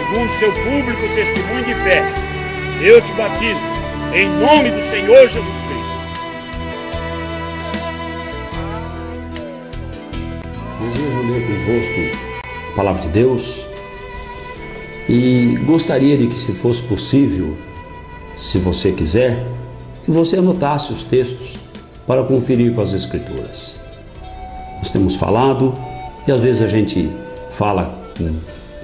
segundo seu público testemunho de fé, eu te batizo em nome do Senhor Jesus Cristo. Desejo ler convosco a palavra de Deus e gostaria de que, se fosse possível, se você quiser, que você anotasse os textos para conferir com as Escrituras. Nós temos falado e às vezes a gente fala com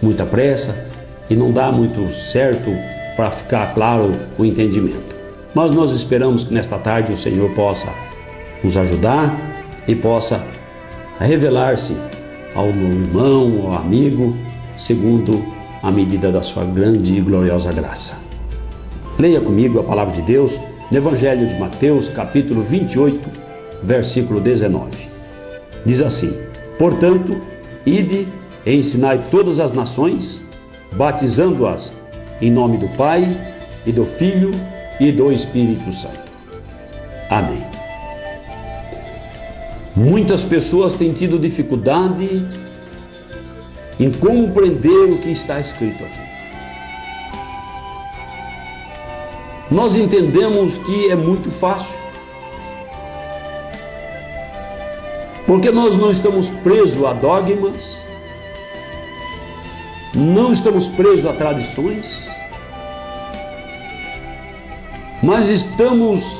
muita pressa e não dá muito certo para ficar claro o entendimento. Mas nós esperamos que nesta tarde o Senhor possa nos ajudar e possa revelar-se ao irmão, ao amigo, segundo a medida da sua grande e gloriosa graça. Leia comigo a palavra de Deus no Evangelho de Mateus, capítulo 28, versículo 19. Diz assim: portanto, ide e ensinai todas as nações, batizando-as em nome do Pai, e do Filho, e do Espírito Santo. Amém. Muitas pessoas têm tido dificuldade em compreender o que está escrito aqui. Nós entendemos que é muito fácil, porque nós não estamos presos a dogmas, não estamos presos a tradições, mas estamos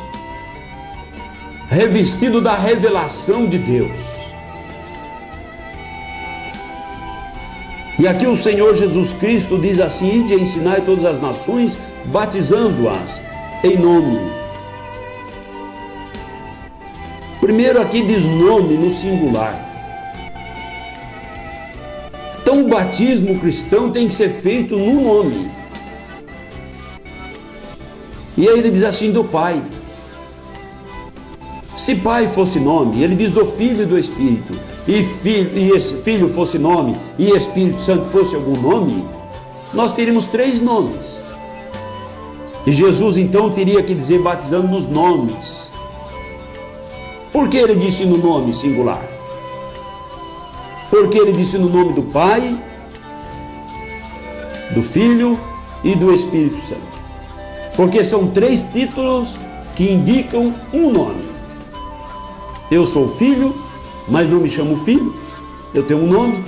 revestidos da revelação de Deus. E aqui o Senhor Jesus Cristo diz assim: ide e ensinai todas as nações, batizando-as em nome. Primeiro aqui diz nome no singular. Então o batismo cristão tem que ser feito no nome. E aí ele diz assim: do Pai. Se Pai fosse nome, ele diz do Filho e do Espírito, e esse Filho fosse nome, e Espírito Santo fosse algum nome, nós teríamos 3 nomes. E Jesus então teria que dizer batizando nos nomes. Por que ele disse no nome singular? Porque ele disse no nome do Pai, do Filho e do Espírito Santo. Porque são 3 títulos que indicam um nome. Eu sou filho, mas não me chamo filho, eu tenho um nome.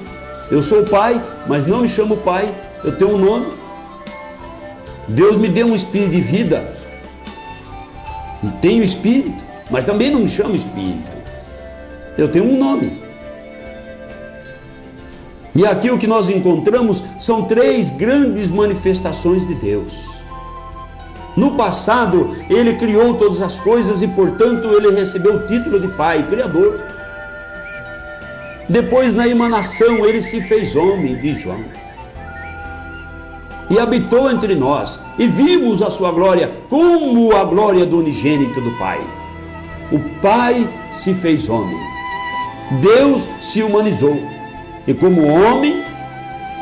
Eu sou pai, mas não me chamo pai, eu tenho um nome. Deus me deu um espírito de vida, eu tenho espírito, mas também não me chamo espírito, eu tenho um nome. E aqui o que nós encontramos são 3 grandes manifestações de Deus. No passado, ele criou todas as coisas e, portanto, ele recebeu o título de Pai, Criador. Depois, na emanação, ele se fez homem, diz João, e habitou entre nós, e vimos a sua glória como a glória do unigênito do Pai. O Pai se fez homem, Deus se humanizou, e como homem,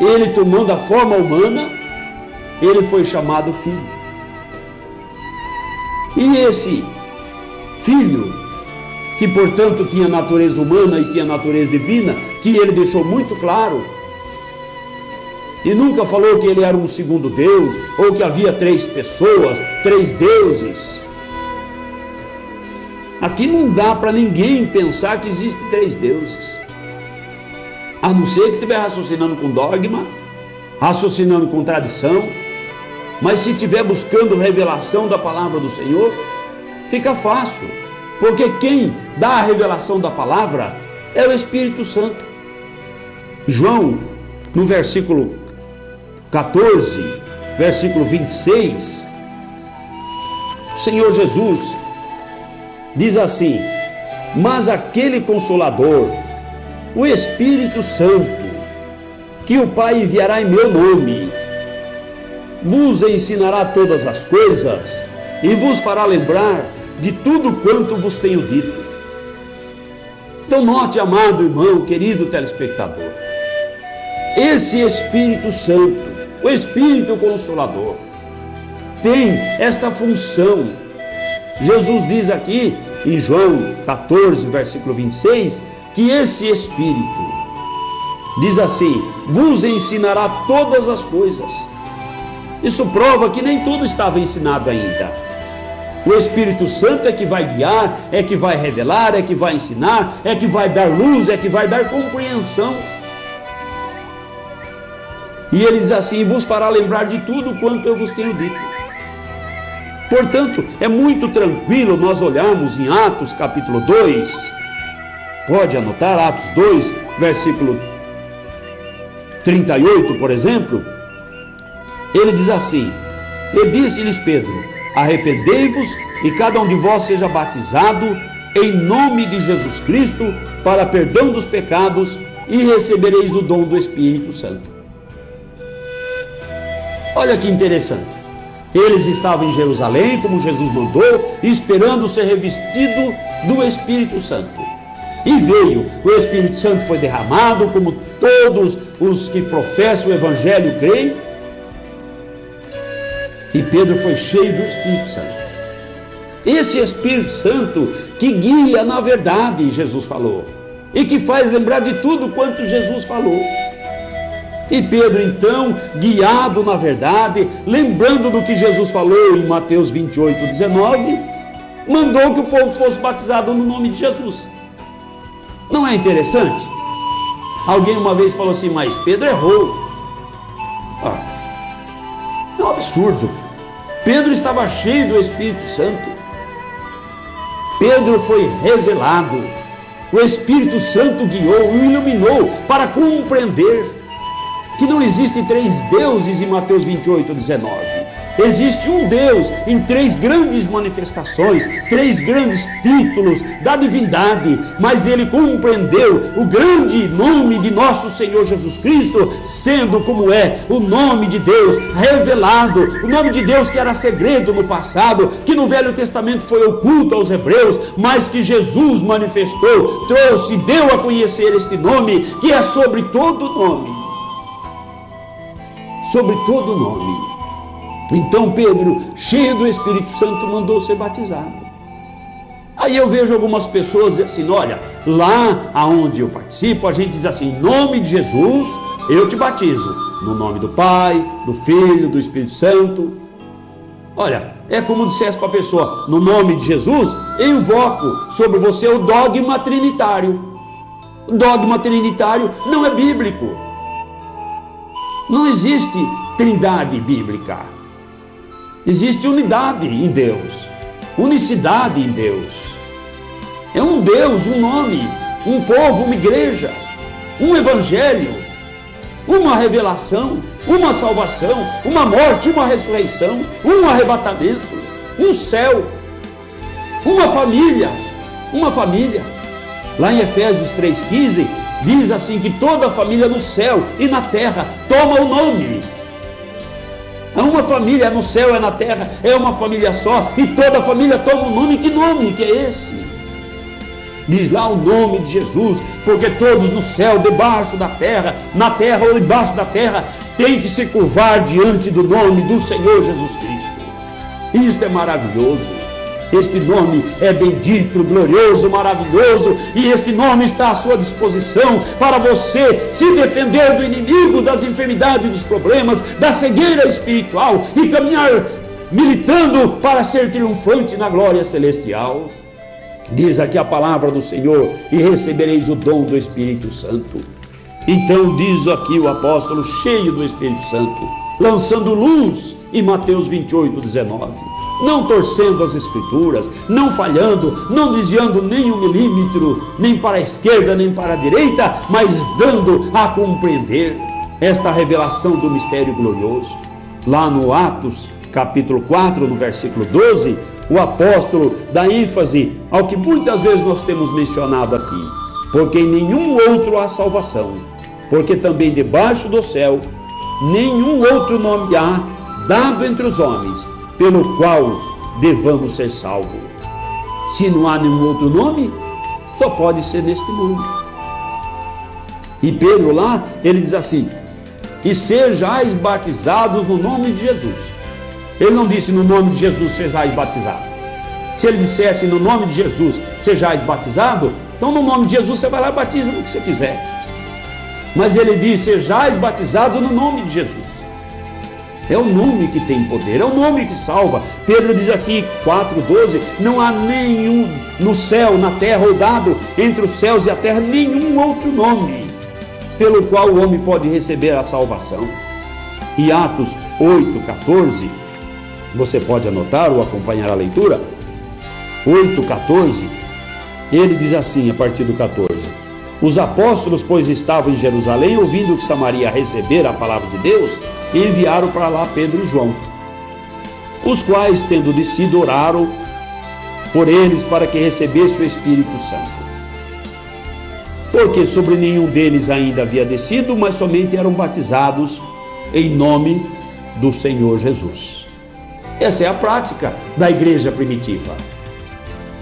ele tomando a forma humana, ele foi chamado Filho. E esse Filho, que portanto tinha natureza humana e tinha natureza divina, que ele deixou muito claro, e nunca falou que ele era um segundo Deus, ou que havia 3 pessoas, 3 deuses. Aqui não dá para ninguém pensar que existem 3 deuses, a não ser que estiver raciocinando com dogma, raciocinando com tradição. Mas se estiver buscando revelação da palavra do Senhor, fica fácil, porque quem dá a revelação da palavra é o Espírito Santo. João, no versículo 14, versículo 26, o Senhor Jesus diz assim: mas aquele Consolador, o Espírito Santo, que o Pai enviará em meu nome, vos ensinará todas as coisas e vos fará lembrar de tudo quanto vos tenho dito. Então note, amado irmão, querido telespectador, esse Espírito Santo, o Espírito Consolador, tem esta função. Jesus diz aqui em João 14, versículo 26, que esse Espírito diz assim: vos ensinará todas as coisas. Isso prova que nem tudo estava ensinado ainda. O Espírito Santo é que vai guiar, é que vai revelar, é que vai ensinar, é que vai dar luz, é que vai dar compreensão. E ele diz assim: vos fará lembrar de tudo quanto eu vos tenho dito. Portanto, é muito tranquilo nós olharmos em Atos capítulo 2, pode anotar, Atos 2, versículo 38, por exemplo. Ele diz assim: e disse-lhes Pedro: arrependei-vos e cada um de vós seja batizado em nome de Jesus Cristo para perdão dos pecados e recebereis o dom do Espírito Santo. Olha que interessante. Eles estavam em Jerusalém, como Jesus mandou, esperando ser revestido do Espírito Santo. E veio, o Espírito Santo foi derramado, como todos os que professam o Evangelho creem. E Pedro foi cheio do Espírito Santo. Esse Espírito Santo que guia na verdade, Jesus falou, e que faz lembrar de tudo quanto Jesus falou. E Pedro então, guiado na verdade, lembrando do que Jesus falou em Mateus 28, 19, mandou que o povo fosse batizado no nome de Jesus. Não é interessante? Alguém uma vez falou assim: mas Pedro errou. É um absurdo. Pedro estava cheio do Espírito Santo. Pedro foi revelado. O Espírito Santo guiou, o iluminou para compreender que não existem três deuses em Mateus 28, 19. Existe um Deus em três grandes manifestações, três grandes títulos da divindade, mas ele compreendeu o grande nome de nosso Senhor Jesus Cristo, sendo como é o nome de Deus revelado, o nome de Deus que era segredo no passado, que no Velho Testamento foi oculto aos hebreus, mas que Jesus manifestou, trouxe, deu a conhecer este nome, que é sobre todo nome. Sobre todo nome. Então Pedro, cheio do Espírito Santo, mandou ser batizado. Aí eu vejo algumas pessoas dizer assim: olha, lá aonde eu participo, a gente diz assim: em nome de Jesus, eu te batizo. No nome do Pai, do Filho, do Espírito Santo. Olha, é como dissesse para a pessoa: no nome de Jesus, eu invoco sobre você o dogma trinitário. O dogma trinitário não é bíblico. Não existe trindade bíblica. Existe unidade em Deus, unicidade em Deus. É um Deus, um nome, um povo, uma igreja, um evangelho, uma revelação, uma salvação, uma morte, uma ressurreição, um arrebatamento, um céu, uma família, uma família. Lá em Efésios 3,15 diz assim que toda a família no céu e na terra toma o nome. É uma família, é no céu, é na terra, é uma família só, e toda a família toma o nome. Que nome que é esse? Diz lá o nome de Jesus, porque todos no céu, debaixo da terra, na terra ou debaixo da terra, têm que se curvar diante do nome do Senhor Jesus Cristo. Isto é maravilhoso. Este nome é bendito, glorioso, maravilhoso, e este nome está à sua disposição para você se defender do inimigo, das enfermidades, dos problemas, da cegueira espiritual e caminhar militando para ser triunfante na glória celestial. Diz aqui a palavra do Senhor: e recebereis o dom do Espírito Santo. Então diz aqui o apóstolo, cheio do Espírito Santo, lançando luz em Mateus 28, 19. Não torcendo as escrituras, não falhando, não desviando nem um milímetro, nem para a esquerda, nem para a direita, mas dando a compreender esta revelação do mistério glorioso. Lá no Atos, capítulo 4, no versículo 12, o apóstolo dá ênfase ao que muitas vezes nós temos mencionado aqui: porque em nenhum outro há salvação, porque também debaixo do céu nenhum outro nome há dado entre os homens, pelo qual devamos ser salvos. Se não há nenhum outro nome, só pode ser neste nome. E Pedro lá, ele diz assim: e sejais batizados no nome de Jesus. Ele não disse no nome de Jesus sejais batizados. Se ele dissesse no nome de Jesus sejais batizados, então no nome de Jesus você vai lá e batiza no que você quiser. Mas ele diz: sejais batizados no nome de Jesus. É o nome que tem poder, é o nome que salva. Pedro diz aqui, 4,12: não há nenhum no céu, na terra ou dado entre os céus e a terra nenhum outro nome pelo qual o homem pode receber a salvação. E Atos 8,14, você pode anotar ou acompanhar a leitura. 8,14, ele diz assim, a partir do 14: os apóstolos, pois estavam em Jerusalém, ouvindo que Samaria recebera a palavra de Deus, enviaram para lá Pedro e João, os quais, tendo descido, oraram por eles para que recebesse o Espírito Santo. Porque sobre nenhum deles ainda havia descido, mas somente eram batizados em nome do Senhor Jesus. Essa é a prática da igreja primitiva,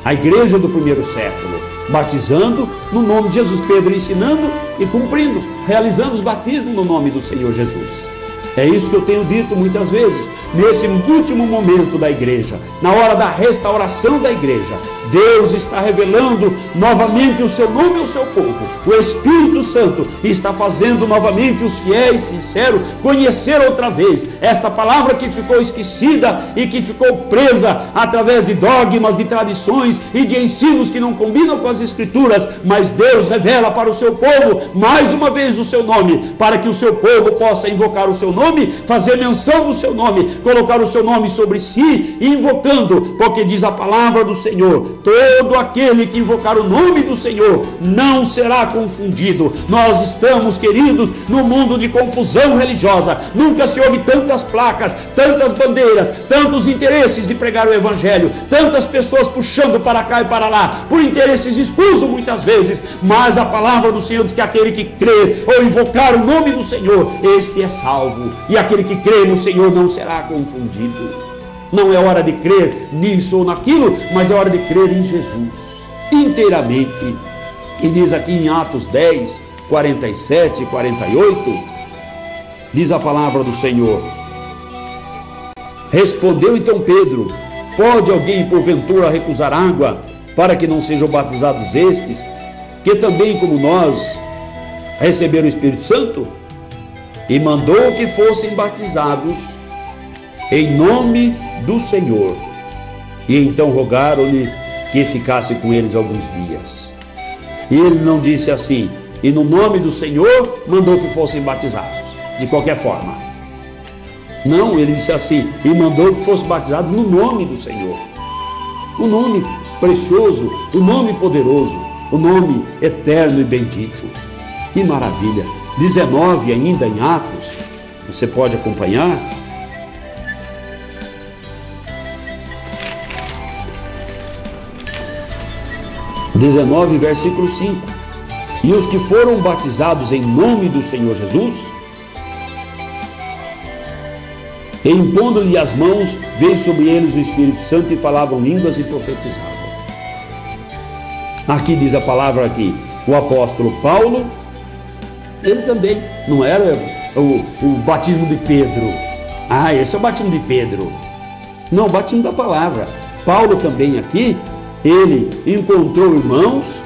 a igreja do primeiro século, batizando no nome de Jesus. Pedro ensinando e cumprindo, realizando os batismos no nome do Senhor Jesus. É isso que eu tenho dito muitas vezes, nesse último momento da igreja, na hora da restauração da igreja. Deus está revelando novamente o seu nome ao seu povo. O Espírito Santo está fazendo novamente os fiéis sinceros conhecer outra vez esta palavra que ficou esquecida e que ficou presa através de dogmas, de tradições e de ensinos que não combinam com as Escrituras. Mas Deus revela para o seu povo mais uma vez o seu nome, para que o seu povo possa invocar o seu nome, fazer menção do seu nome, colocar o seu nome sobre si, invocando, porque diz a palavra do Senhor: todo aquele que invocar o nome do Senhor não será confundido. Nós estamos, queridos, no mundo de confusão religiosa. Nunca se ouve tantas placas, tantas bandeiras, tantos interesses de pregar o Evangelho, tantas pessoas puxando para cá e para lá, por interesses escusos muitas vezes. Mas a palavra do Senhor diz que aquele que crê ou invocar o nome do Senhor, este é salvo. E aquele que crê no Senhor não será confundido. Não é hora de crer nisso ou naquilo, mas é hora de crer em Jesus inteiramente. E diz aqui em Atos 10, 47 e 48, diz a palavra do Senhor: respondeu então Pedro: pode alguém porventura recusar água para que não sejam batizados estes, que também como nós receberam o Espírito Santo? E mandou que fossem batizados em nome do Senhor. E então rogaram-lhe que ficasse com eles alguns dias. E ele não disse assim: e no nome do Senhor mandou que fossem batizados de qualquer forma. Não, ele disse assim: e mandou que fossem batizados no nome do Senhor. O nome precioso, o nome poderoso, o nome eterno e bendito. Que maravilha! 19 ainda em Atos, você pode acompanhar. 19, versículo 5. E os que foram batizados em nome do Senhor Jesus, e impondo-lhe as mãos, veio sobre eles o Espírito Santo e falavam línguas e profetizavam. Aqui diz a palavra aqui, o apóstolo Paulo, ele também não era o batismo de Pedro. Ah, esse é o batismo de Pedro. Não, o batismo da palavra. Paulo também aqui, ele encontrou irmãos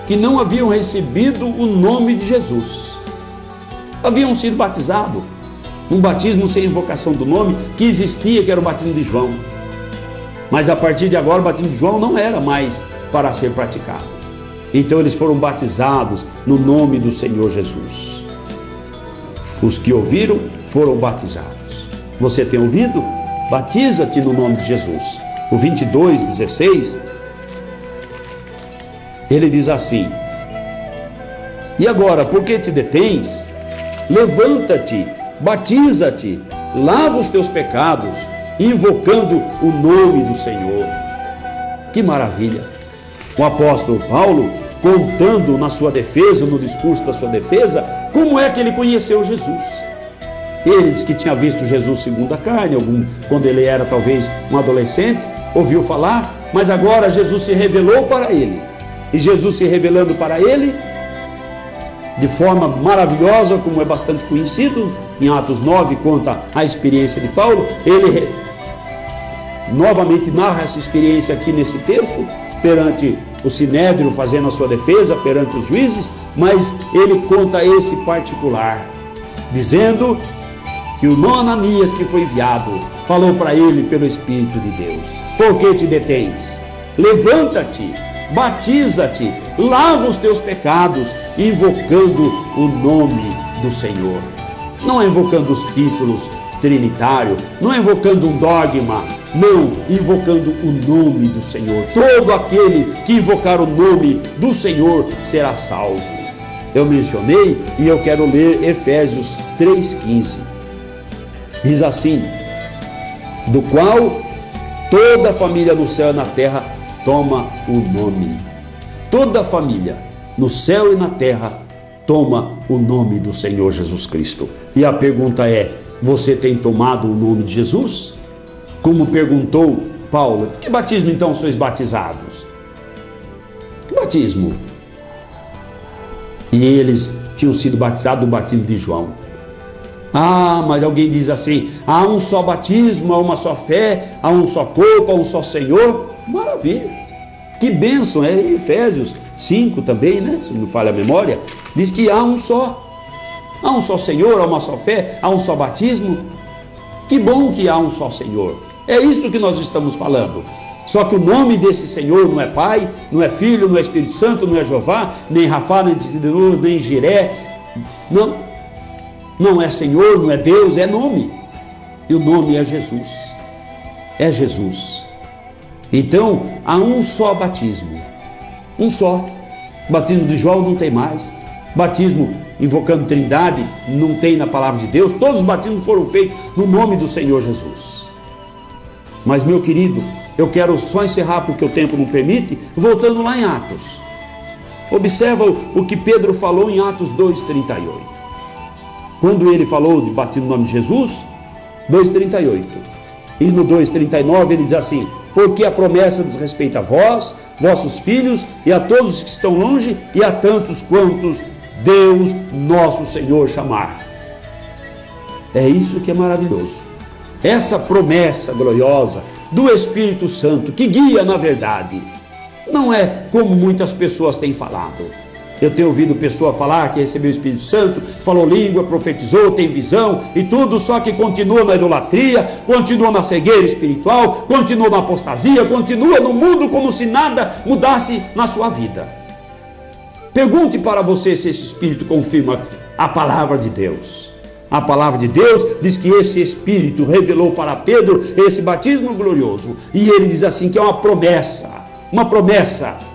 que não haviam recebido o nome de Jesus. Haviam sido batizados. Um batismo sem invocação do nome que existia, que era o batismo de João. Mas a partir de agora o batismo de João não era mais para ser praticado. Então eles foram batizados no nome do Senhor Jesus. Os que ouviram foram batizados. Você tem ouvido? Batiza-te no nome de Jesus. O 22:16, ele diz assim: e agora, por que te detens? Levanta-te, batiza-te, lava os teus pecados, invocando o nome do Senhor. Que maravilha! O apóstolo Paulo, contando na sua defesa, no discurso da sua defesa, como é que ele conheceu Jesus. Ele diz que tinha visto Jesus segundo a carne, quando ele era talvez um adolescente, ouviu falar, mas agora Jesus se revelou para ele. E Jesus se revelando para ele, de forma maravilhosa, como é bastante conhecido, em Atos 9 conta a experiência de Paulo. Ele novamente narra essa experiência aqui nesse texto, perante o Sinédrio, fazendo a sua defesa, perante os juízes, mas ele conta esse particular, dizendo que o não Ananias que foi enviado falou para ele pelo Espírito de Deus: por que te detens? Levanta-te, batiza-te, lava os teus pecados, invocando o nome do Senhor. Não é invocando os títulos trinitários, não é invocando um dogma, não, invocando o nome do Senhor. Todo aquele que invocar o nome do Senhor será salvo. Eu mencionei e eu quero ler Efésios 3,15. Diz assim: do qual toda a família no céu e na terra toma o nome. Toda a família no céu e na terra toma o nome do Senhor Jesus Cristo. E a pergunta é: você tem tomado o nome de Jesus? Como perguntou Paulo: que batismo então sois batizados? Que batismo? E eles tinham sido batizados do batismo de João. Ah, mas alguém diz assim: há um só batismo, há uma só fé, há um só corpo, há um só Senhor. Maravilha, que bênção. É em Efésios 5 também, né? Se não falha a memória, diz que há um só Senhor, há uma só fé, há um só batismo. Que bom que há um só Senhor. É isso que nós estamos falando. Só que o nome desse Senhor não é Pai, não é Filho, não é Espírito Santo, não é Jeová, nem Rafá, nem Tsidenu, nem Jiré. Não, não é Senhor, não é Deus, é nome. E o nome é Jesus. É Jesus. Então, há um só batismo. Um só. O batismo de João não tem mais. Batismo invocando Trindade não tem na palavra de Deus. Todos os batismos foram feitos no nome do Senhor Jesus. Mas, meu querido, eu quero só encerrar porque o tempo não permite, voltando lá em Atos. Observa o que Pedro falou em Atos 2,38. Quando ele falou de batismo no nome de Jesus, 2,38. E no 2,39 ele diz assim: porque a promessa diz respeito a vós, vossos filhos, e a todos os que estão longe, e a tantos quantos Deus nosso Senhor chamar. É isso que é maravilhoso. Essa promessa gloriosa do Espírito Santo, que guia na verdade, não é como muitas pessoas têm falado. Eu tenho ouvido pessoa falar que recebeu o Espírito Santo, falou língua, profetizou, tem visão e tudo, só que continua na idolatria, continua na cegueira espiritual, continua na apostasia, continua no mundo como se nada mudasse na sua vida. Pergunte para você se esse Espírito confirma a palavra de Deus. A palavra de Deus diz que esse Espírito revelou para Pedro esse batismo glorioso. E ele diz assim que é uma promessa,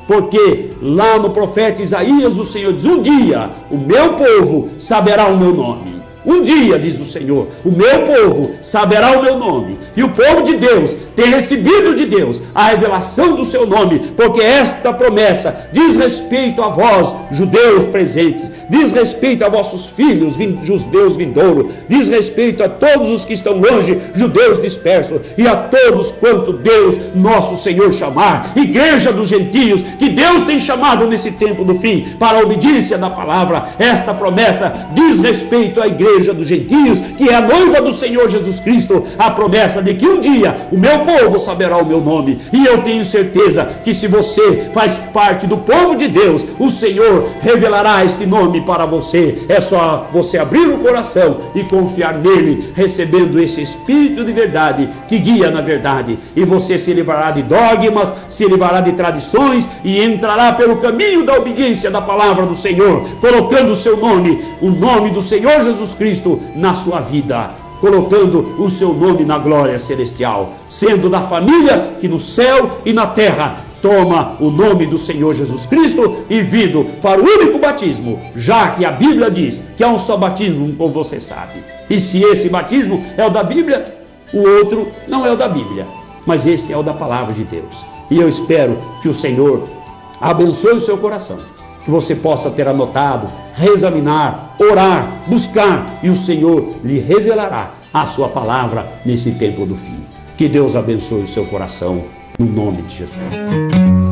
porque lá no profeta Isaías o Senhor diz: um dia o meu povo saberá o meu nome. Um dia, diz o Senhor, o meu povo saberá o meu nome. E o povo de Deus tem recebido de Deus a revelação do seu nome, porque esta promessa diz respeito a vós, judeus presentes, diz respeito a vossos filhos, judeus vindouros, diz respeito a todos os que estão longe, judeus dispersos, e a todos quanto Deus, nosso Senhor, chamar, igreja dos gentios, que Deus tem chamado nesse tempo do fim, para a obediência da palavra. Esta promessa diz respeito à igreja dos gentios, que é a noiva do Senhor Jesus Cristo, a promessa de que um dia o meu povo saberá o meu nome. E eu tenho certeza que se você faz parte do povo de Deus, o Senhor revelará este nome para você. É só você abrir o coração e confiar nele, recebendo esse Espírito de verdade que guia na verdade, e você se livrará de dogmas, se livrará de tradições e entrará pelo caminho da obediência da palavra do Senhor, colocando o seu nome, o nome do Senhor Jesus Cristo na sua vida, colocando o seu nome na glória celestial, sendo da família que no céu e na terra toma o nome do Senhor Jesus Cristo e vindo para o único batismo, já que a Bíblia diz que há um só batismo, como você sabe. E se esse batismo é o da Bíblia, o outro não é o da Bíblia, mas este é o da palavra de Deus. E eu espero que o Senhor abençoe o seu coração, que você possa ter anotado, reexaminar, orar, buscar, e o Senhor lhe revelará a sua palavra nesse tempo do fim. Que Deus abençoe o seu coração, no nome de Jesus.